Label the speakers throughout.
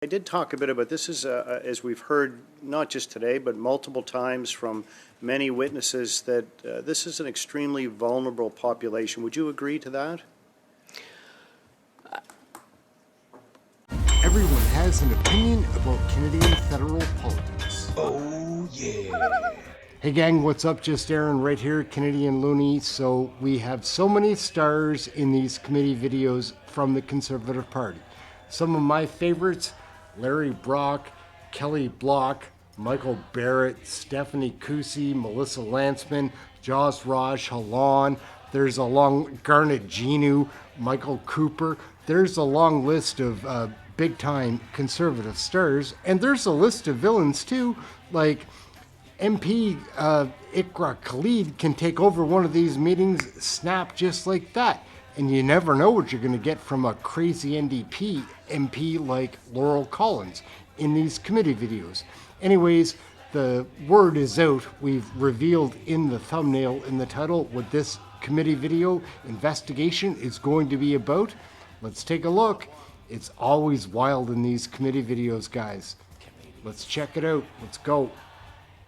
Speaker 1: I did talk a bit about this, as we've heard not just today, but multiple times from many witnesses, that this is an extremely vulnerable population. Would you agree to that?
Speaker 2: Everyone has an opinion about Canadian federal politics.
Speaker 3: Oh, yeah.
Speaker 2: Hey gang, what's up? Just Aaron right here, Canadian Looney. So we have so many stars in these committee videos from the Conservative Party. Some of my favorites: Larry Brock, Kelly Block, Michael Barrett, Stephanie Cousy, Melissa Lantsman, Jos Raj Halan. There's a long Garnet Genu, Michael Cooper. There's a long list of big-time Conservative stars, and there's a list of villains too, like MP Iqra Khalid can take over one of these meetings, snap just like that. And you never know what you're going to get from a crazy NDP MP like Laurel Collins in these committee videos. Anyways, the word is out. We've revealed in the thumbnail, in the title, what this committee video investigation is going to be about. Let's take a look. It's always wild in these committee videos, guys. Let's check it out. Let's go.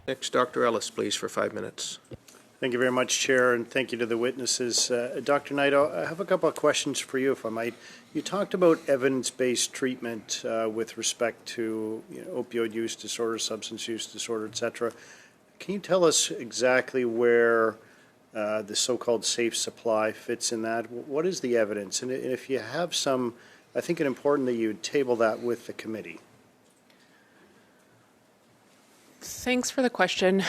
Speaker 4: Next, Dr. Ellis, please, for 5 minutes.
Speaker 1: Thank you very much, Chair, and thank you to the witnesses. Dr. Knight, I have a couple of questions for you, if I might. You talked about evidence-based treatment with respect to opioid use disorder, substance use disorder, etc. Can you tell us exactly where the so-called safe supply fits in that? What is the evidence? And if you have some, I think it's important that you table that with the committee.
Speaker 5: Thanks for the question.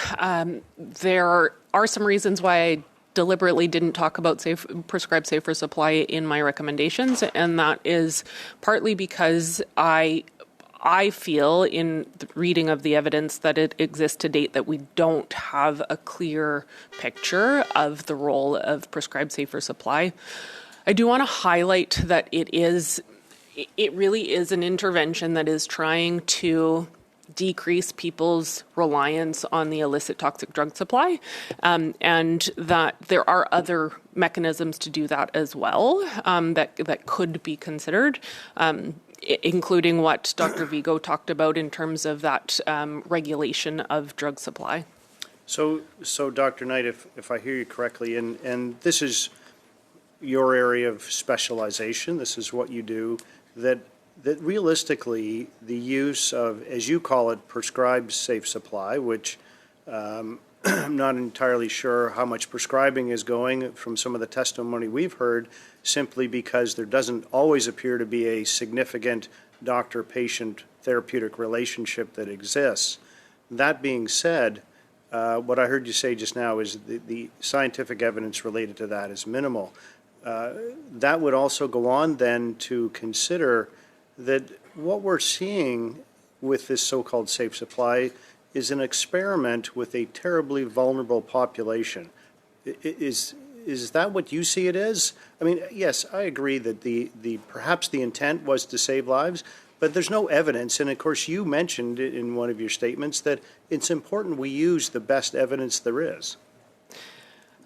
Speaker 5: There are some reasons why I deliberately didn't talk about prescribed safer supply in my recommendations, and that is partly because I feel, in the reading of the evidence that it exists to date, that we don't have a clear picture of the role of prescribed safer supply. I do want to highlight that it really is an intervention that is trying to decrease people's reliance on the illicit toxic drug supply, and that there are other mechanisms to do that as well that could be considered, including what Dr. Vigo talked about in terms of that regulation of drug supply.
Speaker 1: So Dr. Knight, if I hear you correctly, and this is your area of specialization, this is what you do, that realistically the use of, as you call it, prescribed safe supply, which I'm not entirely sure how much prescribing is going from some of the testimony we've heard, simply because there doesn't always appear to be a significant doctor-patient therapeutic relationship that exists. That being said, what I heard you say just now is the scientific evidence related to that is minimal. That would also go on then to consider that what we're seeing with this so-called safe supply is an experiment with a terribly vulnerable population. Is that what you see it as? I mean, yes, I agree that perhaps the intent was to save lives, but there's no evidence. And of course, you mentioned in one of your statements that it's important we use the best evidence there is.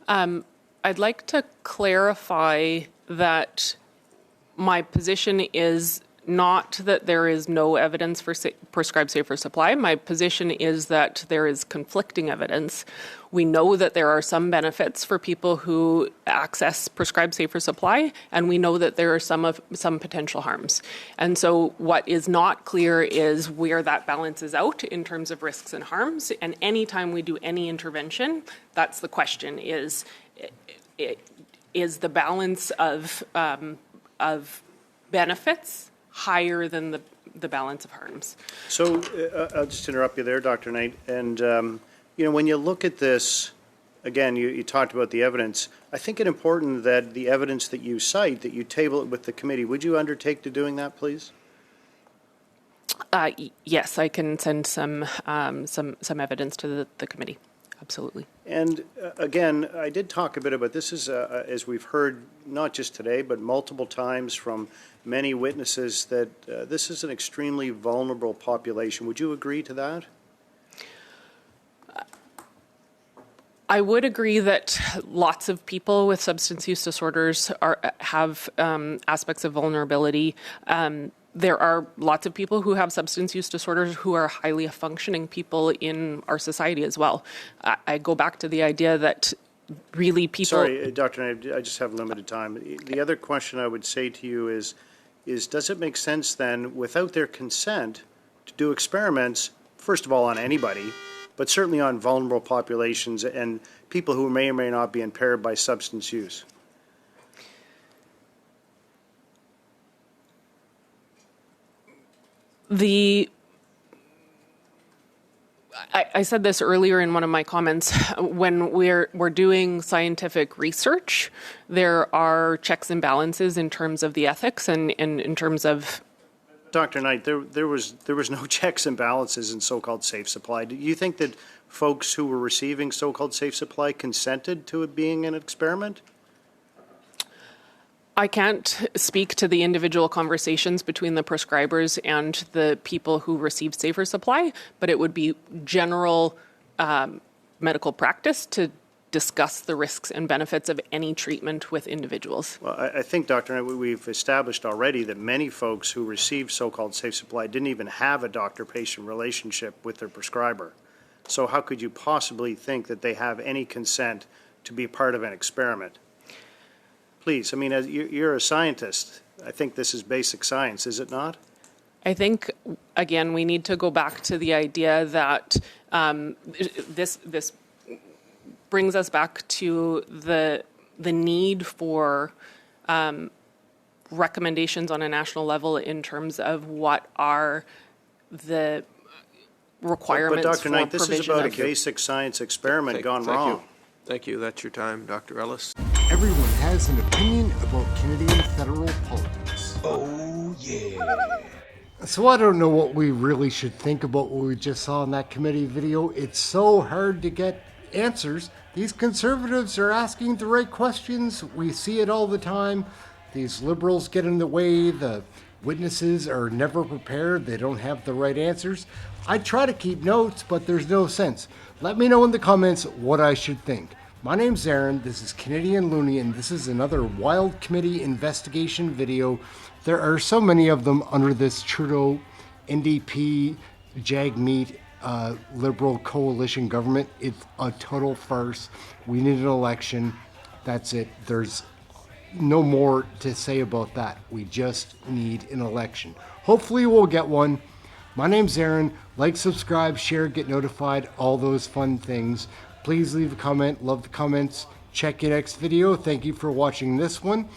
Speaker 5: I'd like to clarify that my position is not that there is no evidence for prescribed safer supply. My position is that there is conflicting evidence. We know that there are some benefits for people who access prescribed safer supply, and we know that there are some potential harms. And so what is not clear is where that balances out in terms of risks and harms. And anytime we do any intervention, that's the question: is the balance of benefits higher than the balance of harms?
Speaker 1: So I'll just interrupt you there, Dr. Knight. And, when you look at this, again, you talked about the evidence. I think it's important that the evidence that you cite, that you table it with the committee. Would you undertake to doing that, please?
Speaker 5: Yes, I can send some evidence to the committee. Absolutely.
Speaker 1: And again, I did talk a bit about this, as we've heard not just today, but multiple times from many witnesses, that this is an extremely vulnerable population. Would you agree to that?
Speaker 5: I would agree that lots of people with substance use disorders have aspects of vulnerability. there are lots of people who have substance use disorders who are highly functioning people in our society as well. I go back to the idea that really people...
Speaker 1: Sorry, Dr. Knight, I just have limited time. The other question I would say to you is does it make sense then, without their consent, to do experiments, first of all, on anybody, but certainly on vulnerable populations and people who may or may not be impaired by substance use?
Speaker 5: I said this earlier in one of my comments. When we're doing scientific research, there are checks and balances in terms of the ethics and in terms of...
Speaker 1: Dr. Knight, there was no checks and balances in so-called safe supply. Do you think that folks who were receiving so-called safe supply consented to it being an experiment?
Speaker 5: I can't speak to the individual conversations between the prescribers and the people who receive safer supply, but it would be general medical practice to discuss the risks and benefits of any treatment with individuals.
Speaker 1: Well, I think, Dr. Knight, we've established already that many folks who receive so-called safe supply didn't even have a doctor-patient relationship with their prescriber. So how could you possibly think that they have any consent to be part of an experiment? Please, I mean, you're a scientist. I think this is basic science, is it not?
Speaker 5: I think, again, we need to go back to the idea that this brings us back to the need for recommendations on a national level in terms of what are the requirements for
Speaker 1: Dr. Knight, this is about a
Speaker 5: of...
Speaker 1: basic science experiment gone
Speaker 4: Thank
Speaker 1: wrong.
Speaker 4: you. Thank you. That's your time, Dr. Ellis.
Speaker 2: Everyone has an opinion about Canadian federal politics.
Speaker 3: Oh, yeah.
Speaker 2: So I don't know what we really should think about what we just saw in that committee video. It's so hard to get answers. These conservatives are asking the right questions. We see it all the time. These liberals get in the way. The witnesses are never prepared. They don't have the right answers. I try to keep notes, but there's no sense. Let me know in the comments what I should think. My name's Aaron, this is Canadian Looney, and this is another Wild Committee investigation video. There are so many of them under this Trudeau, NDP, Jagmeet, Liberal coalition government. It's a total farce. We need an election. That's it. There's no more to say about that. We just need an election. Hopefully we'll get one. My name's Aaron. Like, subscribe, share, get notified, all those fun things. Please leave a comment. Love the comments. Check your next video. Thank you for watching this one.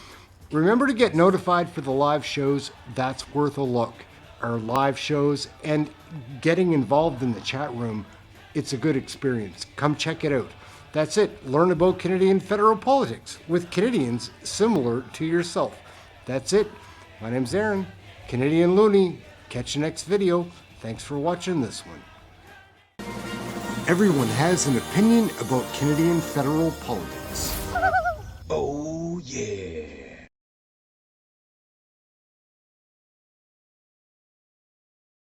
Speaker 2: Remember to get notified for the live shows. That's worth a look. Our live shows and getting involved in the chat room. It's a good experience. Come check it out. That's it. Learn about Canadian federal politics with Canadians similar to yourself. That's it. My name's Aaron. Canadian Looney. Catch you next video. Thanks for watching this one. Everyone has an opinion about Canadian federal politics.